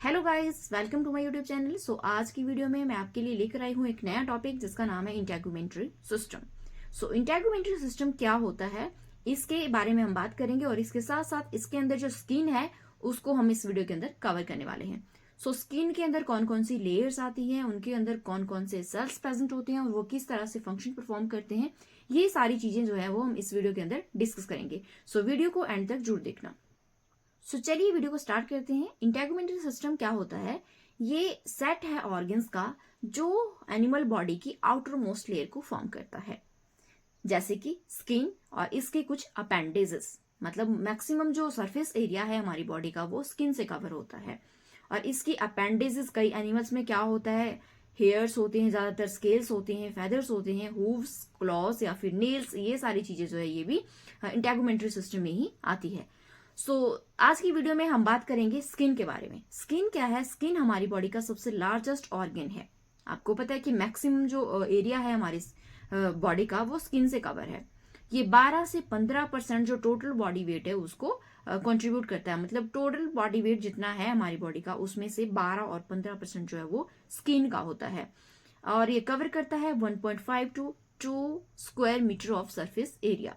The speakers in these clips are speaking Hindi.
Hello guys, welcome to my YouTube channel. So आज की वीडियो में मैं आपके लिए लेकर आई हूँ एक नया टॉपिक जिसका नाम है इंटेगुमेंट्री सिस्टम। सो इंटेगुमेंट्री सिस्टम क्या होता है, इसके बारे में हम बात करेंगे और इसके साथ साथ इसके अंदर जो स्किन है उसको हम इस वीडियो के अंदर कवर करने वाले हैं। सो स्किन के अंदर कौन कौन सी लेयर्स आती हैं, उनके अंदर कौन कौन से सेल्स प्रेजेंट होते हैं और वो किस तरह से फंक्शन परफॉर्म करते हैं, ये सारी चीजें जो है वो हम इस वीडियो के अंदर डिस्कस करेंगे। सो वीडियो को एंड तक जरूर देखना। सो चलिए वीडियो को स्टार्ट करते हैं। इंटेगुमेंट्री सिस्टम क्या होता है, ये सेट है ऑर्गन्स का जो एनिमल बॉडी की आउटर मोस्ट लेयर को फॉर्म करता है, जैसे कि स्किन और इसके कुछ अपेंडेजेस। मतलब मैक्सिमम जो सरफेस एरिया है हमारी बॉडी का वो स्किन से कवर होता है। और इसकी अपेंडेजेस कई एनिमल्स में क्या होता है, हेयर्स होते हैं, ज्यादातर स्केल्स होते हैं, फेदर्स होते हैं, हूव्स, क्लॉज या फिर नेल्स, ये सारी चीजें जो है ये भी इंटेगुमेंट्री सिस्टम में ही आती है। आज की वीडियो में हम बात करेंगे स्किन के बारे में। स्किन क्या है? स्किन हमारी बॉडी का सबसे लार्जेस्ट ऑर्गन है। आपको पता है कि मैक्सिमम जो एरिया है हमारी बॉडी का वो स्किन से कवर है। ये 12 से 15% जो टोटल बॉडी वेट है उसको कंट्रीब्यूट करता है। मतलब टोटल बॉडी वेट जितना है हमारी बॉडी का उसमें से 12 और 15% जो है वो स्किन का होता है। और ये कवर करता है 1.5 to 2 square metre of surface area.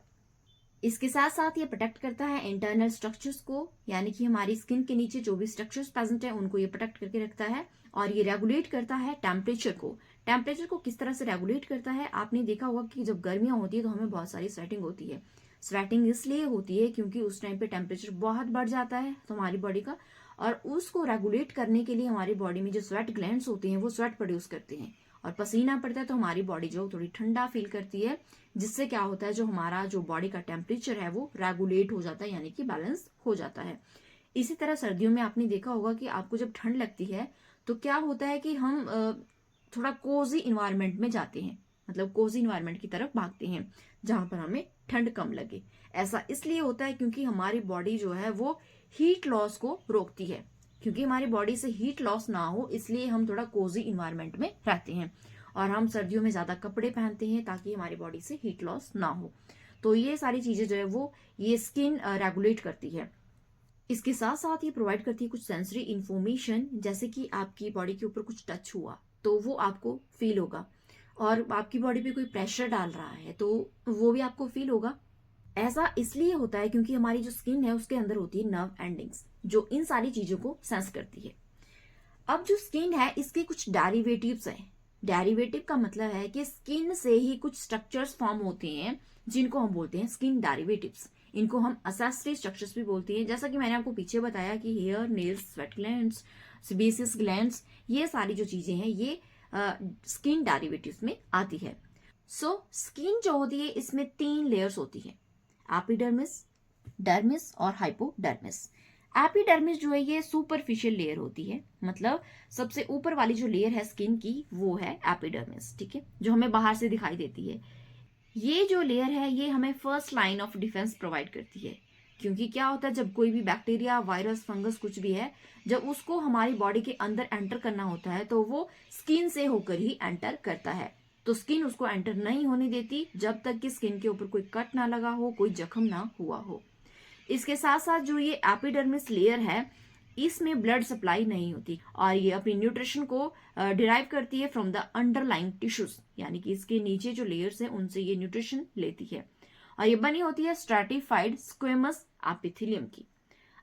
इसके साथ साथ ये प्रोटेक्ट करता है इंटरनल स्ट्रक्चर्स को, यानी कि हमारी स्किन के नीचे जो भी स्ट्रक्चर्स प्रेजेंट है उनको ये प्रोटेक्ट करके रखता है। और ये रेगुलेट करता है टेम्परेचर को। टेम्परेचर को किस तरह से रेगुलेट करता है, आपने देखा होगा कि जब गर्मियां होती है तो हमें बहुत सारी स्वेटिंग होती है। स्वेटिंग इसलिए होती है क्योंकि उस टाइम पे टेम्परेचर बहुत बढ़ जाता है तो हमारी बॉडी का, और उसको रेगुलेट करने के लिए हमारी बॉडी में जो स्वेट ग्लैंड्स होते हैं वो स्वेट प्रोड्यूस करते हैं और पसीना पड़ता है तो हमारी बॉडी जो थोड़ी ठंडा फील करती है, जिससे क्या होता है जो हमारा जो बॉडी का टेम्परेचर है वो रेगुलेट हो जाता है, यानी कि बैलेंस हो जाता है। इसी तरह सर्दियों में आपने देखा होगा कि आपको जब ठंड लगती है तो क्या होता है कि हम थोड़ा कोजी इन्वायरमेंट में जाते हैं, मतलब कोजी इन्वायरमेंट की तरफ भागते हैं जहां पर हमें ठंड कम लगे। ऐसा इसलिए होता है क्योंकि हमारी बॉडी जो है वो हीट लॉस को रोकती है। क्योंकि हमारी बॉडी से हीट लॉस ना हो इसलिए हम थोड़ा कोजी इन्वायरमेंट में रहते हैं और हम सर्दियों में ज्यादा कपड़े पहनते हैं ताकि हमारी बॉडी से हीट लॉस ना हो। तो ये सारी चीजें जो है वो ये स्किन रेगुलेट करती है। इसके साथ साथ ये प्रोवाइड करती है कुछ सेंसरी इंफॉर्मेशन, जैसे कि आपकी बॉडी के ऊपर कुछ टच हुआ तो वो आपको फील होगा, और आपकी बॉडी पे कोई प्रेशर डाल रहा है तो वो भी आपको फील होगा। ऐसा इसलिए होता है क्योंकि हमारी जो स्किन है उसके अंदर होती है नर्व एंडिंग्स जो इन सारी चीजों को सेंस करती है। अब जो स्किन है इसके कुछ डेरिवेटिव्स हैं। डेरिवेटिव का मतलब है कि स्किन से ही कुछ स्ट्रक्चर्स फॉर्म होते हैं जिनको हम बोलते हैं स्किन डेरिवेटिव्स। इनको हम एसेसरी स्ट्रक्चर्स भी बोलते हैं। जैसा कि मैंने आपको पीछे बताया कि hair, nails, sweat glands, sebaceous glands, ये सारी जो चीजें हैं ये स्किन डेरिवेटिव्स में आती है। स्किन जो होती है इसमें 3 लेयर्स होती है, एपिडर्मिस, डर्मिस और हाइपोडर्मिस। एपिडर्मिस जो है ये सुपरफिशियल लेयर होती है, मतलब सबसे ऊपर वाली जो लेयर है स्किन की वो है एपिडर्मिस, ठीक है, जो हमें बाहर से दिखाई देती है। ये जो लेयर है ये हमें first line of defence provide करती है। क्योंकि क्या होता है जब कोई भी बैक्टीरिया, वायरस, फंगस कुछ भी है, जब उसको हमारी बॉडी के अंदर एंटर करना होता है तो वो स्किन से होकर ही एंटर करता है। तो स्किन उसको एंटर नहीं होने देती जब तक कि स्किन के ऊपर कोई कट ना लगा हो, कोई जख्म ना हुआ हो। इसके साथ साथ जो ये एपिडर्मिस लेयर है इसमें ब्लड सप्लाई नहीं होती और ये अपनी न्यूट्रिशन को डिराइव करती है फ्रॉम द अंडरलाइंग टिश्यूज, यानी कि इसके नीचे जो लेयर्स है उनसे ये न्यूट्रिशन लेती है। और ये बनी होती है स्ट्रैटिफाइड स्क्वेमस एपिथेलियम की।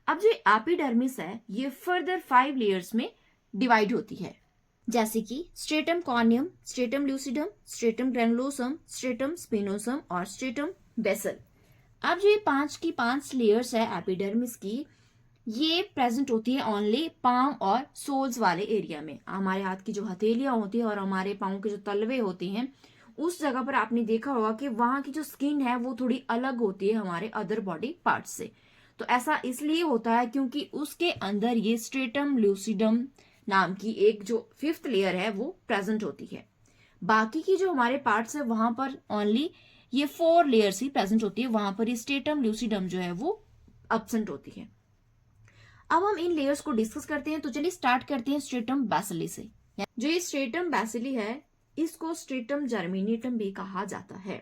अब जो एपिडर्मिस है ये फर्दर 5 लेयर्स में डिवाइड होती है, जैसे कि stratum corneum, stratum lucidum, stratum granulosum, stratum spinosum और स्ट्रेटम बेसल। अब जो ये 5 की 5 लेयर्स है एपिडर्मिस की, ये प्रेजेंट होती है ओनली पाम और सोल्स वाले एरिया में। हमारे हाथ की जो हथेलियां होती है और हमारे पाँव के जो तलवे होते हैं उस जगह पर आपने देखा होगा कि वहां की जो स्किन है वो थोड़ी अलग होती है हमारे अदर बॉडी पार्ट से। तो ऐसा इसलिए होता है क्योंकि उसके अंदर ये स्ट्रेटम ल्यूसिडम नाम की एक जो 5th लेयर है वो प्रेजेंट होती है। बाकी की जो हमारे पार्ट्स है वहां पर ओनली ये 4 लेयर्स ही प्रेजेंट होती है, वहां पर ये स्ट्रेटम ल्यूसिडम जो है वो एब्सेंट होती है। अब हम इन लेयर्स को डिस्कस करते हैं। तो चलिए स्टार्ट करते हैं स्ट्रेटम बैसिली से। जो ये स्ट्रेटम बैसिली है इसको स्ट्रेटम जर्मिनेटम भी कहा जाता है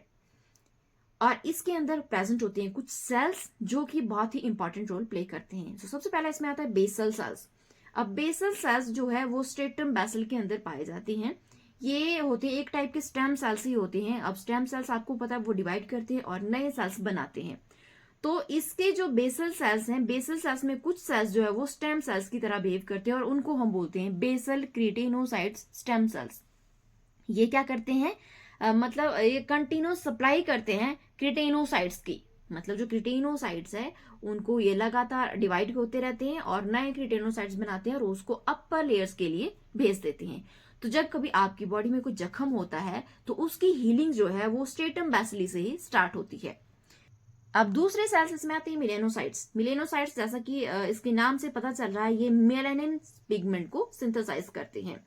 और इसके अंदर प्रेजेंट होते हैं कुछ सेल्स जो कि बहुत ही इंपॉर्टेंट रोल प्ले करते हैं। तो सबसे पहला इसमें आता है बेसल सेल्स। अब बेसल सेल्स जो है वो स्ट्रेटम बेसल के अंदर पाए जाती हैं। ये होते हैं एक टाइप के स्टेम सेल्स ही होते हैं। अब स्टेम सेल्स आपको पता है वो डिवाइड करते हैं और नए सेल्स बनाते हैं। तो इसके जो बेसल सेल्स हैं, बेसल सेल्स में कुछ सेल्स जो है वो स्टेम सेल्स की तरह बिहेव करते हैं और उनको हम बोलते हैं बेसल क्रिटेनोसाइट्स स्टेम सेल्स। ये क्या करते हैं, मतलब ये कंटिन्यूस सप्लाई करते हैं क्रिटेनोसाइट्स की। मतलब जो क्रिटेनोसाइट्स है उनको ये लगातार डिवाइड होते रहते हैं और नए क्रिटेनोसाइट्स बनाते हैं और उसको अपर लेयर्स के लिए भेज देते हैं। तो जब कभी आपकी बॉडी में कोई जख्म होता है तो उसकी हीलिंग जो है वो स्ट्रेटम बेसिली से ही स्टार्ट होती है। अब दूसरे सेल्स इसमें आते हैं मिलेनोसाइट्स। मिलेनोसाइट्स जैसा कि इसके नाम से पता चल रहा है, ये मेलानिन पिगमेंट को सिंथेसाइज करते हैं।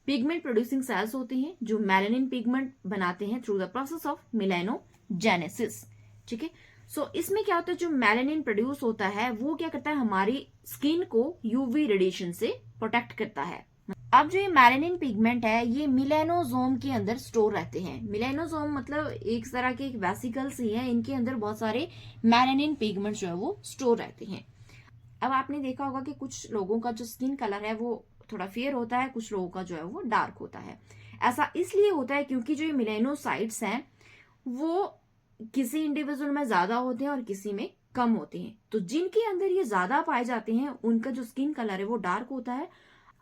पिगमेंट प्रोड्यूसिंग सेल्स होते हैं जो मेलानिन पिगमेंट बनाते हैं through the process of melanogenesis. ठीक है, सो इसमें क्या होता है, जो मेलानिन प्रोड्यूस होता है वो क्या करता है, हमारी स्किन को यूवी रेडिएशन से प्रोटेक्ट करता है। अब जो ये मेलानिन पिगमेंट है ये मिलेनोसोम के अंदर स्टोर रहते हैं। मिलेनोसोम मतलब एक तरह के वेसिकल्स ही है, इनके अंदर बहुत सारे मेलानिन पिगमेंट जो है वो स्टोर रहते हैं। अब आपने देखा होगा कि कुछ लोगों का जो स्किन कलर है वो थोड़ा फेयर होता है, कुछ लोगों का जो है वो डार्क होता है। ऐसा इसलिए होता है क्योंकि जो ये मिलेनोसाइट्स हैं वो किसी इंडिविजुअल में ज्यादा होते हैं और किसी में कम होते हैं। तो जिनके अंदर ये ज्यादा पाए जाते हैं उनका जो स्किन कलर है वो डार्क होता है,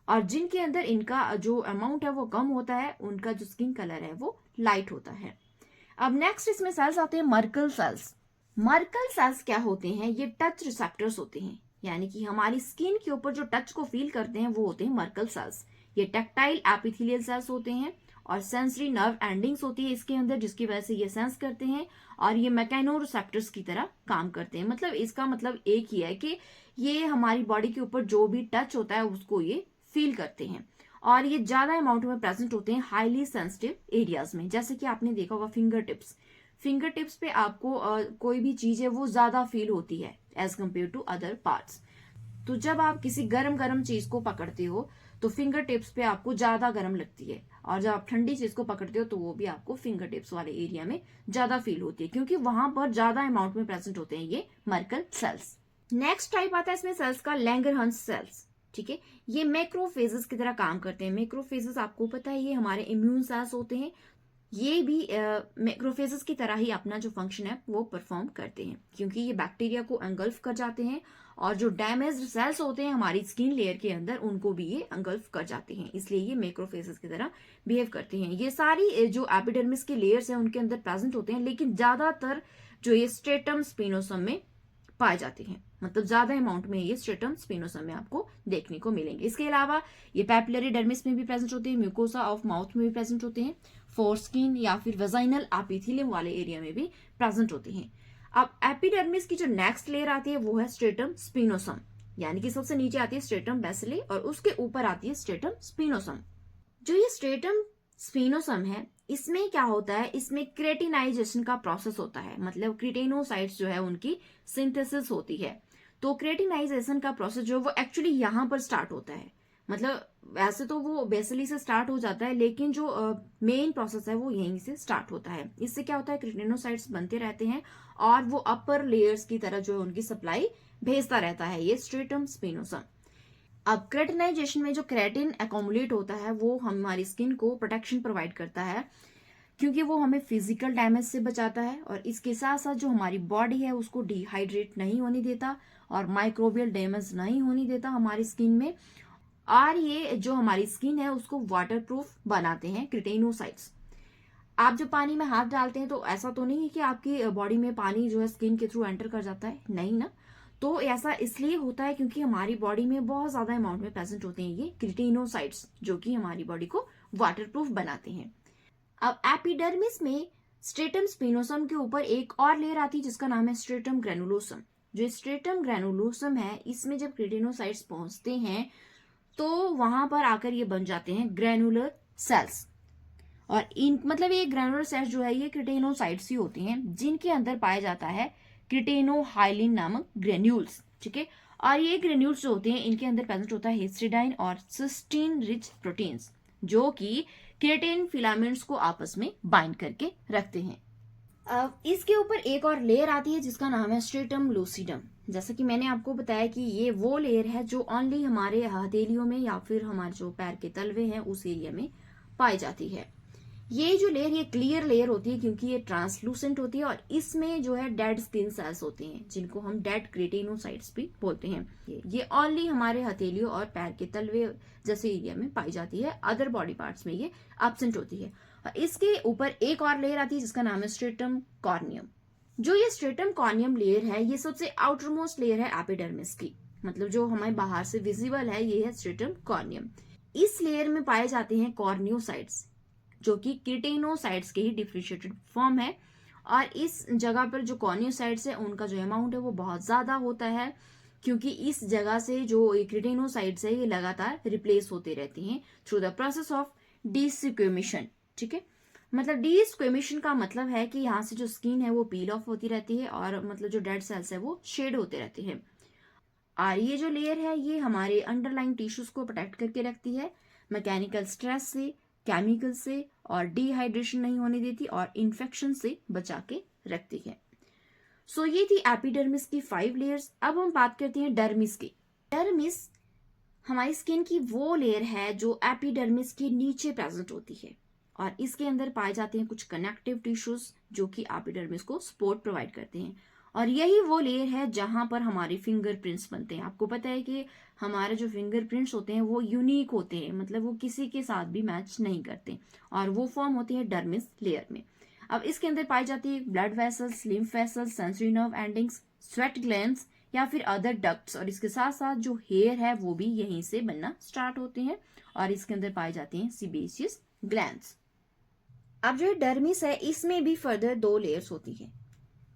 और जिनके अंदर इनका जो अमाउंट है वो कम होता है उनका जो स्किन कलर है वो लाइट होता है। अब नेक्स्ट इसमें सेल्स आते हैं मर्कल सेल्स। मर्कल सेल्स क्या होते हैं, ये टच रिसेप्टर्स होते हैं, यानी कि हमारी स्किन के ऊपर जो टच को फील करते हैं वो होते हैं मर्कल सेल्स। ये टेक्टाइल एपिथेलियल सेल्स होते हैं और सेंसरी नर्व एंडिंग्स होती है इसके अंदर, जिसकी वजह से ये सेंस करते हैं और ये मैकेनो रिसेप्टर्स की तरह काम करते हैं। मतलब इसका मतलब एक ही है कि ये हमारी बॉडी के ऊपर जो भी टच होता है उसको ये फील करते हैं, और ये ज्यादा अमाउंट में प्रेजेंट होते हैं हाईली सेंसिटिव एरियाज में। जैसे कि आपने देखा होगा फिंगर टिप्स पे आपको कोई भी चीज है वो ज्यादा फील होती है as compare to other parts. तो जब आप किसी गरम चीज को पकड़ते हो तो फिंगर टिप्स पे आपको ज्यादा गर्म लगती है, और जब आप ठंडी चीज को पकड़ते हो तो वो भी आपको फिंगर टिप्स वाले एरिया में ज्यादा फील होती है, क्योंकि वहां पर ज्यादा अमाउंट में प्रेजेंट होते हैं ये मर्कल सेल्स। नेक्स्ट टाइप आता है इसमें सेल्स का लैंगरहंस सेल्स। ठीक है, ये मैक्रोफेजेस की तरह काम करते हैं। मैक्रोफेजेस आपको पता है ये हमारे इम्यून सेल्स होते हैं। ये भी मैक्रोफेजेस की तरह ही अपना जो फंक्शन है वो परफॉर्म करते हैं, क्योंकि ये बैक्टीरिया को एंगल्फ कर जाते हैं और जो डैमेज्ड सेल्स होते हैं हमारी स्किन लेयर के अंदर उनको भी ये एंगल्फ कर जाते हैं, इसलिए ये मैक्रोफेजेस की तरह बिहेव करते हैं। ये सारी जो एपिडर्मिस के लेयर्स हैं उनके अंदर प्रेजेंट होते हैं, लेकिन ज्यादातर जो ये स्ट्रेटम स्पिनोसम में पाए जाते हैं। मतलब ज्यादा अमाउंट में ये स्ट्रेटम स्पिनोसम में आपको देखने को मिलेंगे। इसके अलावा ये पैपिलरी डर्मिस में भी प्रेजेंट होते हैं, म्यूकोसा ऑफ माउथ में भी प्रेजेंट होते हैं, फोरस्किन या फिर वेजाइनल एपिथेलियम वाले एरिया में भी प्रेजेंट होते हैं। अब एपिडर्मिस की जो नेक्स्ट लेयर आती है वो है स्ट्रेटम स्पिनोसम, यानी कि सबसे नीचे आती है स्ट्रेटम बेसिले और उसके ऊपर आती है स्ट्रेटम स्पिनोसम। जो ये स्ट्रेटम स्पिनोसम है इसमें क्या होता है, इसमें क्रेटिनाइजेशन का प्रोसेस होता है, मतलब क्रिटेनोसाइट्स जो है उनकी सिंथेसिस होती है। तो क्रेटिनाइजेशन का प्रोसेस जो है वो एक्चुअली यहाँ पर स्टार्ट होता है। मतलब वैसे तो वो बेसिली से स्टार्ट हो जाता है, लेकिन जो मेन प्रोसेस है वो यहीं से स्टार्ट होता है। इससे क्या होता है, क्रिटेनोसाइट्स बनते रहते हैं और वो अपर लेयर्स की तरह जो है उनकी सप्लाई भेजता रहता है ये स्ट्रेटम स्पिनोसम। अब क्रेटिनाइजेशन में जो क्रेटिन अकोमुलेट होता है वो हमारी स्किन को प्रोटेक्शन प्रोवाइड करता है, क्योंकि वो हमें फिजिकल डैमेज से बचाता है और इसके साथ साथ जो हमारी बॉडी है उसको डिहाइड्रेट नहीं होने देता और माइक्रोबियल डैमेज नहीं होने देता हमारी स्किन में। और ये जो हमारी स्किन है उसको वाटरप्रूफ बनाते हैं क्रिटेनोसाइट्स। आप जब पानी में हाथ डालते हैं तो ऐसा तो नहीं है कि आपकी बॉडी में पानी जो है स्किन के थ्रू एंटर कर जाता है, नहीं ना। तो ऐसा इसलिए होता है क्योंकि हमारी बॉडी में बहुत ज्यादा अमाउंट में प्रेजेंट होते हैं ये क्रिटेनोसाइट्स, जो कि हमारी बॉडी को वाटरप्रूफ बनाते हैं। अब एपिडर्मिस में स्ट्रेटम स्पिनोसम के ऊपर एक और लेयर आती है जिसका नाम है स्ट्रेटम ग्रेनुलोसम। जो स्ट्रेटम ग्रेनुलोसम है इसमें जब क्रिटेनोसाइट्स पहुंचते हैं तो वहां पर आकर ये बन जाते हैं ग्रेनुलर सेल्स। और इन मतलब ये ग्रेनुलर सेल्स जो है ये क्रिटेनोसाइट्स ही होती हैं, जिनके अंदर पाया जाता है क्रिटेनोहाइलिन नामक ग्रेन्यूल्स। ठीक है, और ये ग्रेन्यूल्स जो होते हैं इनके अंदर प्रेजेंट होता है हिस्टिडाइन और सिस्टीन रिच प्रोटीन्स, जो कि केराटिन फिलामेंट्स को आपस में बाइंड करके रखते हैं। इसके ऊपर एक और लेयर आती है जिसका नाम है स्ट्रेटम लूसिडम। जैसा कि मैंने आपको बताया कि ये वो लेयर है जो ओनली हमारे हथेलियों में या फिर हमारे जो पैर के तलवे हैं उस एरिया में पाई जाती है। ये जो लेयर ये क्लियर लेयर होती है क्योंकि ये ट्रांसलूसेंट होती है और इसमें जो है डेड स्किन सेल्स होते हैं जिनको हम डेड क्रेटिनोसाइट्स भी बोलते हैं। ये ओनली हमारे हथेलियों और पैर के तलवे जैसे एरिया में पाई जाती है, अदर बॉडी पार्ट्स में ये एब्सेंट होती है। और इसके ऊपर एक और लेयर आती है जिसका नाम है स्ट्रेटम कॉर्नियम। जो ये स्ट्रेटम कॉर्नियम लेयर है ये सबसे आउटरमोस्ट लेयर है एपिडर्मिस की, मतलब जो हमारे बाहर से विजिबल है ये है स्ट्रेटम कॉर्नियम। इस लेयर में पाए जाते हैं कॉर्नियोसाइट्स जो कि कीटेनोसाइट्स के ही डिफरेंशिएटेड फॉर्म है। और इस जगह पर जो कॉर्नियोसाइट्स है उनका जो अमाउंट है वो बहुत ज्यादा होता है क्योंकि इस जगह से जो कीटेनोसाइट्स है ये लगातार रिप्लेस होते रहते हैं थ्रू द प्रोसेस ऑफ डिस्क्वेमेशन। ठीक है, मतलब डिस्क्वेमेशन का मतलब है कि यहाँ से जो स्किन है वो पील ऑफ होती रहती है और मतलब जो डेड सेल्स है वो शेड होते रहते हैं। और ये जो लेयर है ये हमारे अंडरलाइंग टिश्यूज को प्रोटेक्ट करके रखती है मैकेनिकल स्ट्रेस से, केमिकल से, और डिहाइड्रेशन नहीं होने देती और इन्फेक्शन से बचा के रखती है। सो ये थी एपिडर्मिस की 5 लेयर्स। अब हम बात करते हैं डर्मिस की। डर्मिस हमारी स्किन की वो लेयर है जो एपिडर्मिस के नीचे प्रेजेंट होती है और इसके अंदर पाए जाते हैं कुछ कनेक्टिव टिश्यूज जो कि एपिडर्मिस को सपोर्ट प्रोवाइड करते हैं। और यही वो लेयर है जहां पर हमारे फिंगरप्रिंट्स बनते हैं। आपको पता है कि हमारे जो फिंगरप्रिंट्स होते हैं वो यूनिक होते हैं, मतलब वो किसी के साथ भी मैच नहीं करते और वो फॉर्म होती है डर्मिस लेयर में। अब इसके अंदर पाई जाती है blood vessels, lymph vessels, sensory nerve endings, sweat glands या फिर अदर डक्ट्स, और इसके साथ साथ जो हेयर है वो भी यहीं से बनना स्टार्ट होते हैं और इसके अंदर पाए जाते हैं सीबेशियस ग्लैंड्स। अब जो डर्मिस है इसमें भी फर्दर 2 लेयर्स होती है,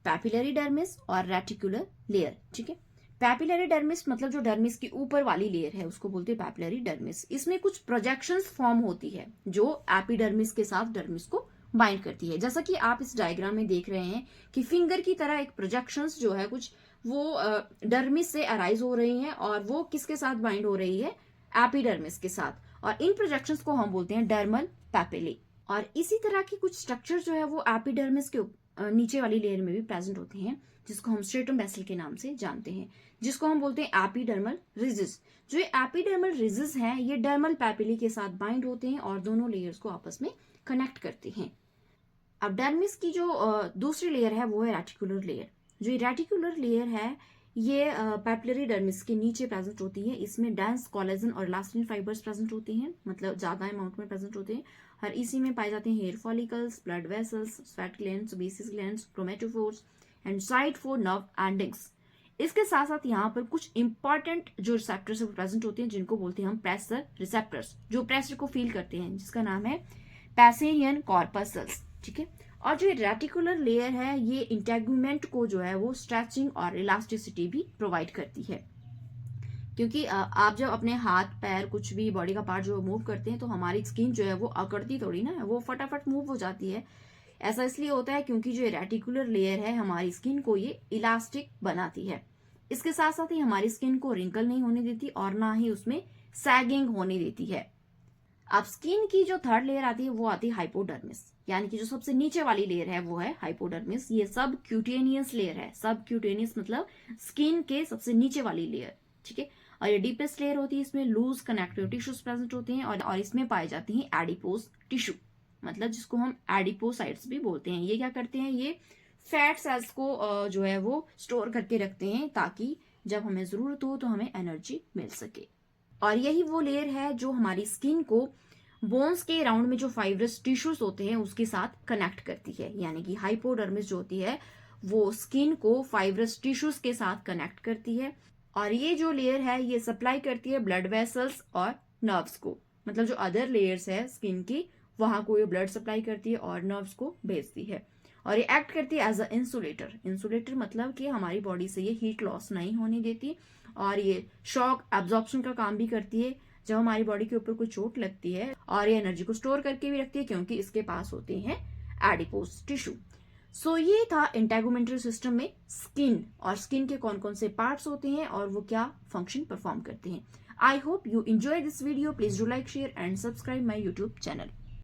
पैपिलरी डर्मिस और रेटिकुलर लेयर। ठीक है, पैपिलरी डर्मिस मतलब जो डर्मिस की ऊपर वाली लेयर है उसको बोलते हैं पैपिलरी डर्मिस। इसमें कुछ प्रोजेक्शंस फॉर्म होती है जो एपिडर्मिस के साथ डर्मिस को बाइंड करती है। जैसा कि आप इस डायग्राम में देख रहे हैं कि फिंगर की तरह एक प्रोजेक्शंस जो है कुछ वो डर्मिस से अराइज हो रही हैं और वो किसके साथ बाइंड हो रही है, एपिडर्मिस के साथ, और इन प्रोजेक्शंस को हम बोलते हैं डर्मल पैपिले। और इसी तरह की कुछ स्ट्रक्चर जो है वो एपिडर्मिस के नीचे वाली लेयर में भी प्रेजेंट होते हैं जिसको हम स्ट्रेटम बेसल के नाम से जानते हैं, जिसको हम बोलते हैं एपिडर्मल रिजिस। जो ये एपिडर्मल रिजिस है ये डर्मल पैपिली के साथ बाइंड होते हैं और दोनों लेयर्स को आपस में कनेक्ट करते हैं। अब डर्मिस की जो दूसरी लेयर है वो है रेटिकुलर लेयर। जो ये रेटिकुलर लेयर है ये पैपिलरी डर्मिस के नीचे प्रेजेंट होती है। इसमें डेंस कोलेजन और इलास्टिन फाइबर्स प्रेजेंट होते हैं, मतलब ज्यादा अमाउंट में प्रेजेंट होते हैं, और इसी में पाए जाते हैं hair follicles, blood vessels, sweat glands, basis glands, chromatophores and site for nerve endings. इसके साथ साथ यहाँ पर कुछ इंपॉर्टेंट जो रिसेप्टर्स प्रेजेंट होते हैं जिनको बोलते हैं हम प्रेशर रिसेप्टर्स, जो प्रेशर को फील करते हैं, जिसका नाम है पैसेरियन कॉर्पसल्स। ठीक है, और जो रेटिकुलर लेयर है ये इंटेगुमेंट को जो है वो स्ट्रेचिंग और इलास्टिसिटी भी प्रोवाइड करती है, क्योंकि आप जब अपने हाथ पैर कुछ भी बॉडी का पार्ट जो मूव करते हैं तो हमारी स्किन जो है वो अकड़ती थोड़ी ना, वो फटाफट मूव हो जाती है। ऐसा इसलिए होता है क्योंकि जो रेटिकुलर लेयर है हमारी स्किन को ये इलास्टिक बनाती है। इसके साथ साथ ही हमारी स्किन को रिंकल नहीं होने देती और ना ही उसमें सैगिंग होने देती है। अब स्किन की जो थर्ड लेयर आती है वो आती है हाइपोडर्मिस, यानी कि जो सबसे नीचे वाली लेयर है वो है हाइपोडर्मिस। ये सब क्यूटेनियस लेयर है, सब क्यूटेनियस मतलब स्किन के सबसे नीचे वाली लेयर। ठीक है, और ये डीपेस्ट लेयर होती है, इसमें लूज कनेक्टिव टिश्यूज प्रेजेंट होते हैं और इसमें पाए जाते हैं एडिपोज टिश्यू, मतलब जिसको हम एडिपोसाइट्स भी बोलते हैं। ये क्या करते हैं, ये फैट सेल्स को जो है वो स्टोर करके रखते हैं ताकि जब हमें जरूरत हो तो हमें एनर्जी मिल सके। और यही वो लेयर है जो हमारी स्किन को बोन्स के अराउंड में जो फाइब्रस टिश्यूज होते हैं उसके साथ कनेक्ट करती है, यानी कि हाइपोडर्मिस जो होती है वो स्किन को फाइब्रस टिश्यूज के साथ कनेक्ट करती है। और ये जो लेयर है ये सप्लाई करती है ब्लड वेसल्स और नर्व्स को, मतलब जो अदर लेयर्स है स्किन की वहां को ये ब्लड सप्लाई करती है और नर्व्स को भेजती है। और ये एक्ट करती है एज अ इंसुलेटर। इंसुलेटर मतलब कि हमारी बॉडी से ये हीट लॉस नहीं होने देती और ये शॉक एब्जॉर्प्शन का काम भी करती है जब हमारी बॉडी के ऊपर कोई चोट लगती है, और ये एनर्जी को स्टोर करके भी रखती है क्योंकि इसके पास होते हैं एडिपोज टिश्यू। सो ये था इंटेगुमेंटरी सिस्टम में स्किन, और स्किन के कौन कौन से पार्ट्स होते हैं और वो क्या फंक्शन परफॉर्म करते हैं। I hope you enjoy this video. Please do like, share and subscribe my YouTube channel.